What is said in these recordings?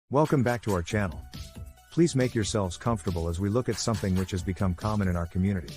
Welcome back to our channel. Please make yourselves comfortable as we look at something which has become common in our community.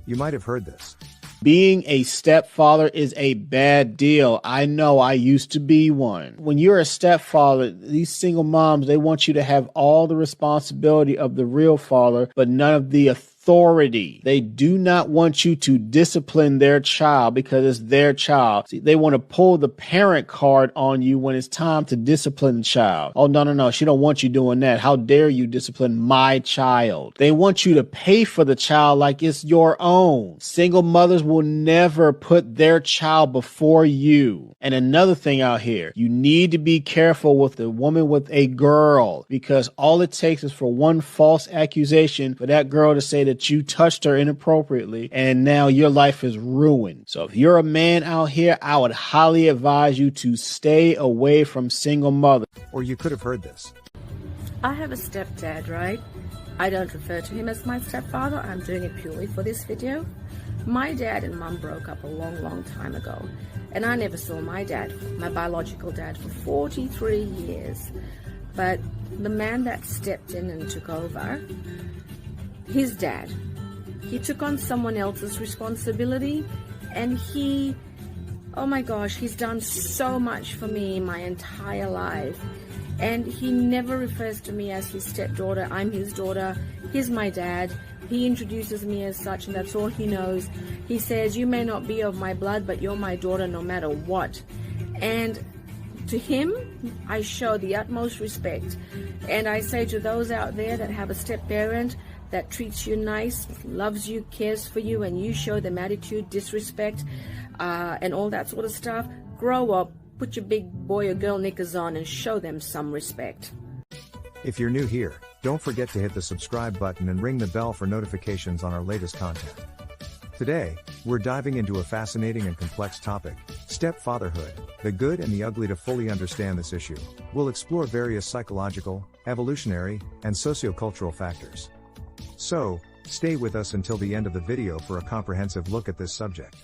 You might have heard this. Being a stepfather is a bad deal. I know, I used to be one. When you're a stepfather, these single moms, they want you to have all the responsibility of the real father, but none of the authority. They do not want you to discipline their child because it's their child. See, they want to pull the parent card on you when it's time to discipline the child. Oh, no. She don't want you doing that. How dare you discipline my child? They want you to pay for the child like it's your own. Single mothers will never put their child before you. And another thing out here, you need to be careful with the woman with a girl, because all it takes is for one false accusation for that girl to say that you touched her inappropriately, and now your life is ruined. So if you're a man out here, I would highly advise you to stay away from single mothers. Or you could have heard this. I have a stepdad, right? I don't refer to him as my stepfather. I'm doing it purely for this video. My dad and mum broke up a long time ago, and I never saw my dad, my biological dad, for 43 years. But the man that stepped in and took over, his dad, he took on someone else's responsibility, and oh my gosh, he's done so much for me my entire life. And he never refers to me as his stepdaughter. I'm his daughter. He's my dad. He introduces me as such, and that's all he knows. He says, you may not be of my blood, but you're my daughter no matter what. And to him, I show the utmost respect. And I say to those out there that have a step-parent that treats you nice, loves you, cares for you, and you show them attitude, disrespect, and all that sort of stuff, grow up, put your big boy or girl knickers on, and show them some respect. If you're new here, don't forget to hit the subscribe button and ring the bell for notifications on our latest content. Today, we're diving into a fascinating and complex topic, stepfatherhood, the good and the ugly. To fully understand this issue, we'll explore various psychological, evolutionary, and sociocultural factors. So, stay with us until the end of the video for a comprehensive look at this subject.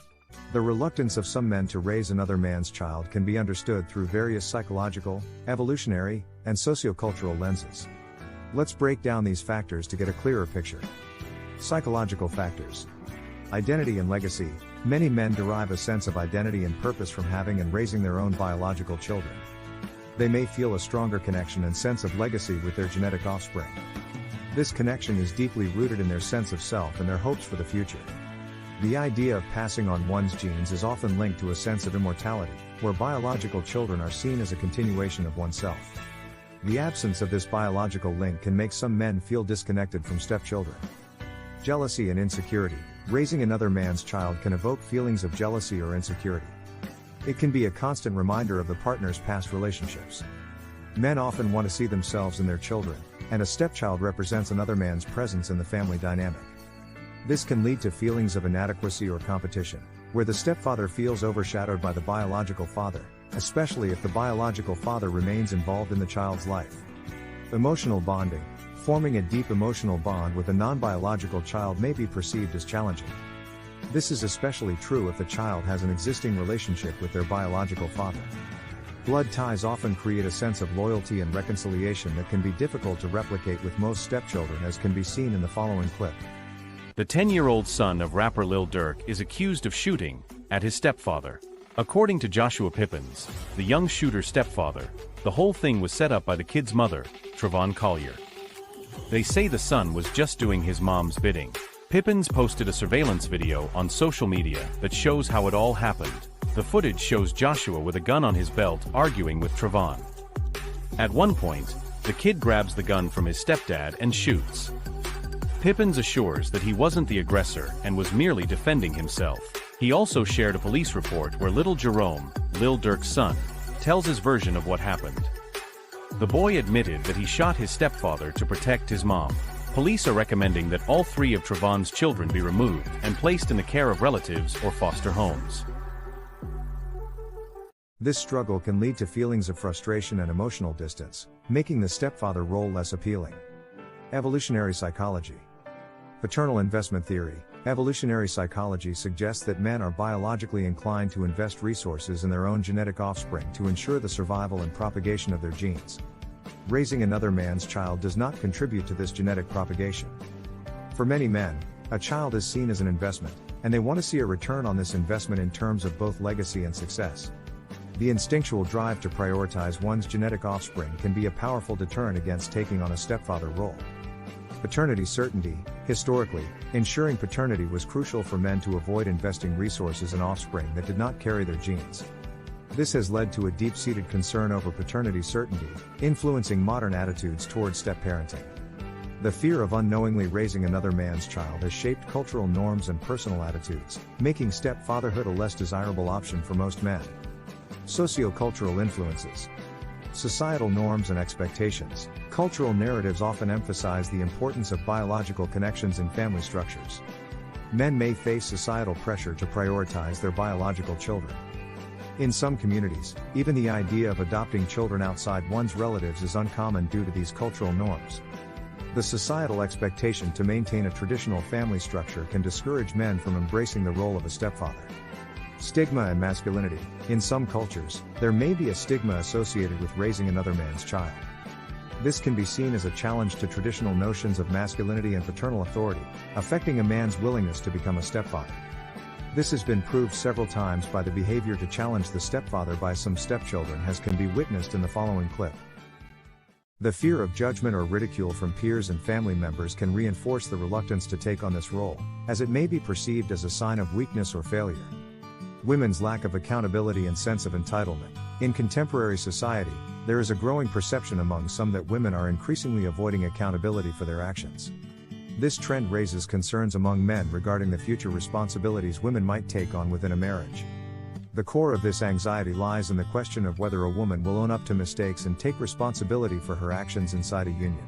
The reluctance of some men to raise another man's child can be understood through various psychological, evolutionary, and sociocultural lenses. Let's break down these factors to get a clearer picture. Psychological factors. Identity and legacy. Many men derive a sense of identity and purpose from having and raising their own biological children. They may feel a stronger connection and sense of legacy with their genetic offspring. This connection is deeply rooted in their sense of self and their hopes for the future. The idea of passing on one's genes is often linked to a sense of immortality, where biological children are seen as a continuation of oneself. The absence of this biological link can make some men feel disconnected from stepchildren. Jealousy and insecurity. Raising another man's child can evoke feelings of jealousy or insecurity. It can be a constant reminder of the partner's past relationships. Men often want to see themselves in their children, and a stepchild represents another man's presence in the family dynamic. This can lead to feelings of inadequacy or competition, where the stepfather feels overshadowed by the biological father, especially if the biological father remains involved in the child's life. Emotional bonding. Forming a deep emotional bond with a non-biological child may be perceived as challenging. This is especially true if the child has an existing relationship with their biological father. Blood ties often create a sense of loyalty and reconciliation that can be difficult to replicate with most stepchildren, as can be seen in the following clip. The 10-year-old son of rapper Lil Durk is accused of shooting at his stepfather. According to Joshua Pippins, the young shooter's stepfather, the whole thing was set up by the kid's mother, Trevon Collier. They say the son was just doing his mom's bidding. Pippins posted a surveillance video on social media that shows how it all happened. The footage shows Joshua with a gun on his belt arguing with Trevon. At one point, the kid grabs the gun from his stepdad and shoots. Pippins assures that he wasn't the aggressor and was merely defending himself. He also shared a police report where little Jerome, Lil Durk's son, tells his version of what happened. The boy admitted that he shot his stepfather to protect his mom. Police are recommending that all 3 of Trevon's children be removed and placed in the care of relatives or foster homes. This struggle can lead to feelings of frustration and emotional distance, making the stepfather role less appealing. Evolutionary psychology. Paternal investment theory. Evolutionary psychology suggests that men are biologically inclined to invest resources in their own genetic offspring to ensure the survival and propagation of their genes. Raising another man's child does not contribute to this genetic propagation. For many men, a child is seen as an investment, and they want to see a return on this investment in terms of both legacy and success. The instinctual drive to prioritize one's genetic offspring can be a powerful deterrent against taking on a stepfather role. Paternity certainty. Historically, ensuring paternity was crucial for men to avoid investing resources in offspring that did not carry their genes. This has led to a deep-seated concern over paternity certainty, influencing modern attitudes towards step-parenting. The fear of unknowingly raising another man's child has shaped cultural norms and personal attitudes, making step-fatherhood a less desirable option for most men. Socio-cultural influences. Societal norms and expectations. Cultural narratives often emphasize the importance of biological connections in family structures. Men may face societal pressure to prioritize their biological children. In some communities, even the idea of adopting children outside one's relatives is uncommon due to these cultural norms. The societal expectation to maintain a traditional family structure can discourage men from embracing the role of a stepfather. Stigma and masculinity. In some cultures, there may be a stigma associated with raising another man's child. This can be seen as a challenge to traditional notions of masculinity and paternal authority, affecting a man's willingness to become a stepfather. This has been proved several times by the behavior to challenge the stepfather by some stepchildren, as can be witnessed in the following clip. The fear of judgment or ridicule from peers and family members can reinforce the reluctance to take on this role, as it may be perceived as a sign of weakness or failure. Women's lack of accountability and sense of entitlement. In contemporary society, there is a growing perception among some that women are increasingly avoiding accountability for their actions. This trend raises concerns among men regarding the future responsibilities women might take on within a marriage. The core of this anxiety lies in the question of whether a woman will own up to mistakes and take responsibility for her actions inside a union.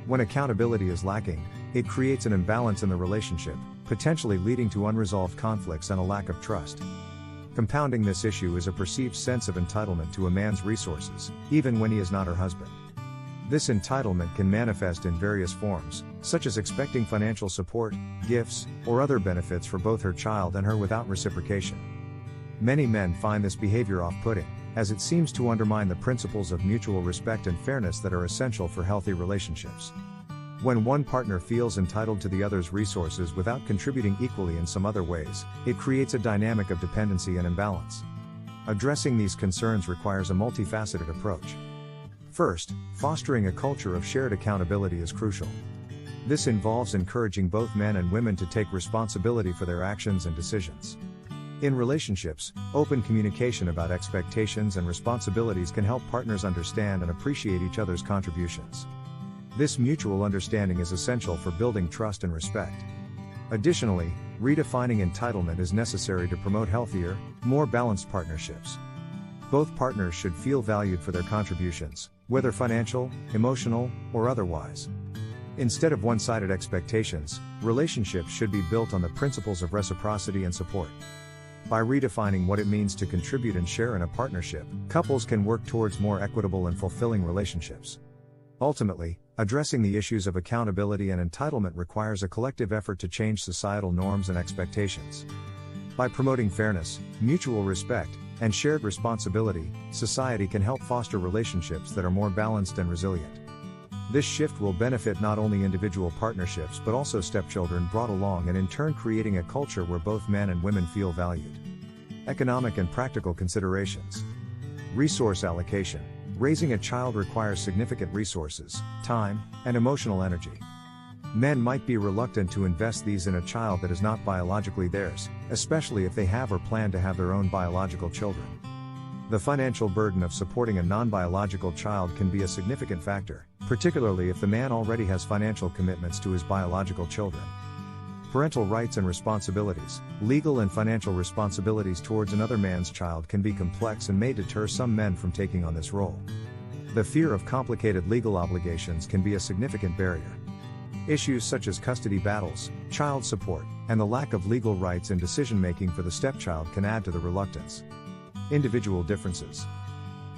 When accountability is lacking, it creates an imbalance in the relationship, potentially leading to unresolved conflicts and a lack of trust. Compounding this issue is a perceived sense of entitlement to a man's resources, even when he is not her husband. This entitlement can manifest in various forms, such as expecting financial support, gifts, or other benefits for both her child and her without reciprocation. Many men find this behavior off-putting, as it seems to undermine the principles of mutual respect and fairness that are essential for healthy relationships. When one partner feels entitled to the other's resources without contributing equally in some other ways, it creates a dynamic of dependency and imbalance. Addressing these concerns requires a multifaceted approach. First, fostering a culture of shared accountability is crucial. This involves encouraging both men and women to take responsibility for their actions and decisions. In relationships, open communication about expectations and responsibilities can help partners understand and appreciate each other's contributions. This mutual understanding is essential for building trust and respect. Additionally, redefining entitlement is necessary to promote healthier, more balanced partnerships. Both partners should feel valued for their contributions, whether financial, emotional, or otherwise. Instead of one-sided expectations, relationships should be built on the principles of reciprocity and support. By redefining what it means to contribute and share in a partnership, couples can work towards more equitable and fulfilling relationships. Ultimately, addressing the issues of accountability and entitlement requires a collective effort to change societal norms and expectations. By promoting fairness, mutual respect, and shared responsibility, society can help foster relationships that are more balanced and resilient. This shift will benefit not only individual partnerships but also stepchildren brought along, and in turn creating a culture where both men and women feel valued. Economic and practical considerations. Resource allocation. Raising a child requires significant resources, time, and emotional energy. Men might be reluctant to invest these in a child that is not biologically theirs, especially if they have or plan to have their own biological children. The financial burden of supporting a non-biological child can be a significant factor, particularly if the man already has financial commitments to his biological children. Parental rights and responsibilities. Legal and financial responsibilities towards another man's child can be complex and may deter some men from taking on this role. The fear of complicated legal obligations can be a significant barrier. Issues such as custody battles, child support, and the lack of legal rights in decision-making for the stepchild can add to the reluctance. Individual differences.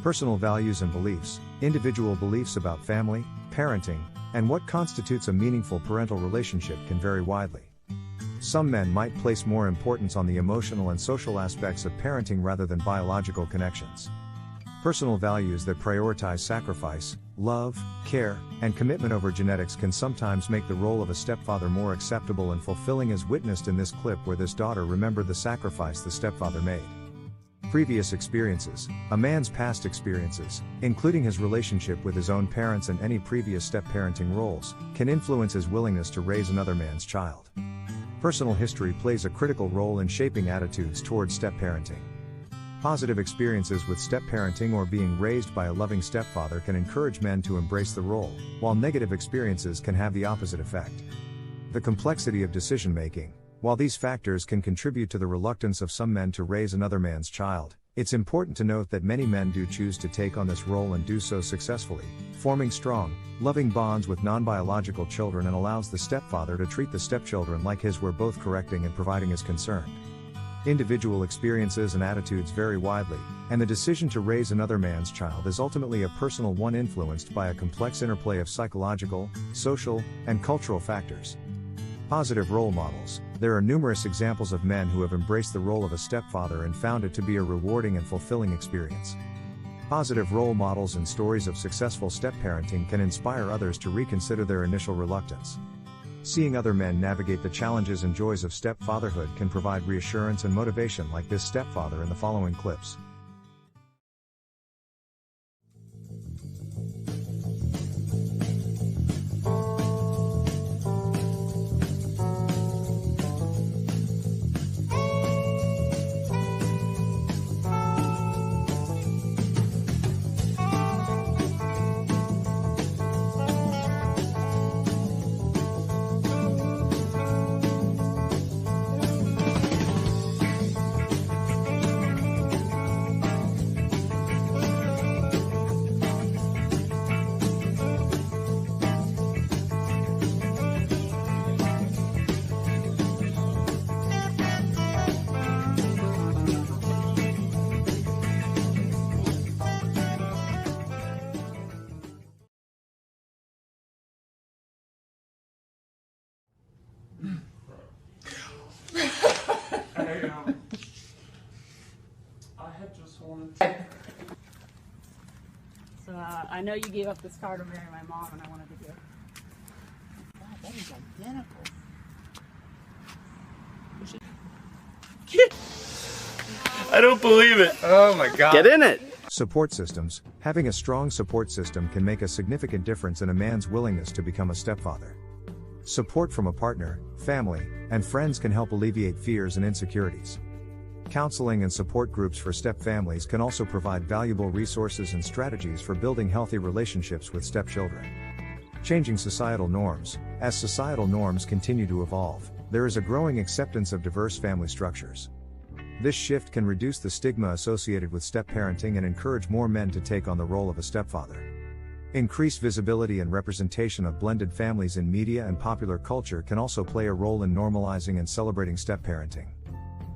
Personal values and beliefs. Individual beliefs about family, parenting, and what constitutes a meaningful parental relationship can vary widely. Some men might place more importance on the emotional and social aspects of parenting rather than biological connections. Personal values that prioritize sacrifice, love, care, and commitment over genetics can sometimes make the role of a stepfather more acceptable and fulfilling, as witnessed in this clip where this daughter remembered the sacrifice the stepfather made. Previous experiences, a man's past experiences, including his relationship with his own parents and any previous step-parenting roles, can influence his willingness to raise another man's child. Personal history plays a critical role in shaping attitudes towards step-parenting. Positive experiences with step-parenting or being raised by a loving stepfather can encourage men to embrace the role, while negative experiences can have the opposite effect. The complexity of decision-making. While these factors can contribute to the reluctance of some men to raise another man's child, it's important to note that many men do choose to take on this role and do so successfully, forming strong, loving bonds with non-biological children, and allows the stepfather to treat the stepchildren like his, where both correcting and providing is concerned. Individual experiences and attitudes vary widely, and the decision to raise another man's child is ultimately a personal one influenced by a complex interplay of psychological, social, and cultural factors. Positive role models. There are numerous examples of men who have embraced the role of a stepfather and found it to be a rewarding and fulfilling experience. Positive role models and stories of successful step-parenting can inspire others to reconsider their initial reluctance. Seeing other men navigate the challenges and joys of step-fatherhood can provide reassurance and motivation, like this stepfather in the following clips. So I know you gave up this car to marry my mom, and I wanted to do it. God, that is identical. I don't believe it. Oh my God. Get in it. Support systems. Having a strong support system can make a significant difference in a man's willingness to become a stepfather. Support from a partner, family, and friends can help alleviate fears and insecurities. Counseling and support groups for step families can also provide valuable resources and strategies for building healthy relationships with stepchildren. Changing societal norms. As societal norms continue to evolve, there is a growing acceptance of diverse family structures. This shift can reduce the stigma associated with step-parenting and encourage more men to take on the role of a stepfather. Increased visibility and representation of blended families in media and popular culture can also play a role in normalizing and celebrating step-parenting.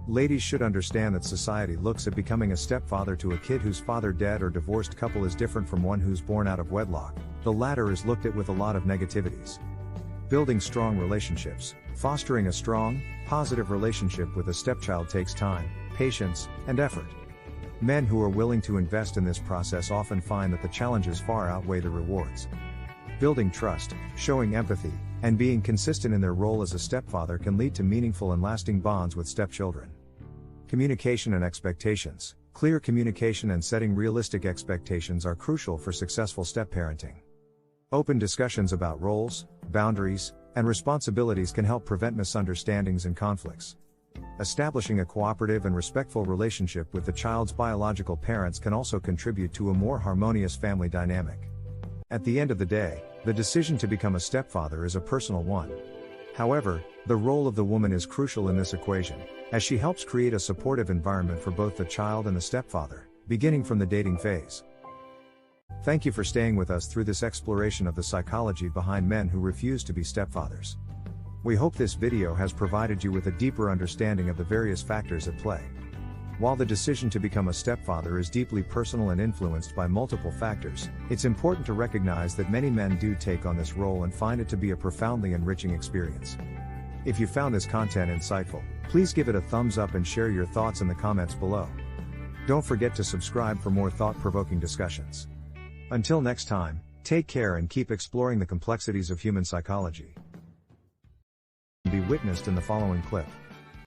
Ladies should understand that society looks at becoming a stepfather to a kid whose father, dead, or divorced couple is different from one who's born out of wedlock. The latter is looked at with a lot of negativities. Building strong relationships. Fostering a strong, positive relationship with a stepchild takes time, patience, and effort. Men who are willing to invest in this process often find that the challenges far outweigh the rewards. Building trust, showing empathy, and being consistent in their role as a stepfather can lead to meaningful and lasting bonds with stepchildren. Communication and expectations. Clear communication and setting realistic expectations are crucial for successful step-parenting. Open discussions about roles, boundaries, and responsibilities can help prevent misunderstandings and conflicts. Establishing a cooperative and respectful relationship with the child's biological parents can also contribute to a more harmonious family dynamic. At the end of the day, the decision to become a stepfather is a personal one. However, the role of the woman is crucial in this equation, as she helps create a supportive environment for both the child and the stepfather, beginning from the dating phase. Thank you for staying with us through this exploration of the psychology behind men who refuse to be stepfathers. We hope this video has provided you with a deeper understanding of the various factors at play. While the decision to become a stepfather is deeply personal and influenced by multiple factors, it's important to recognize that many men do take on this role and find it to be a profoundly enriching experience. If you found this content insightful, please give it a thumbs up and share your thoughts in the comments below. Don't forget to subscribe for more thought-provoking discussions. Until next time, Take care and keep exploring the complexities of human psychology. Be witnessed in the following clip.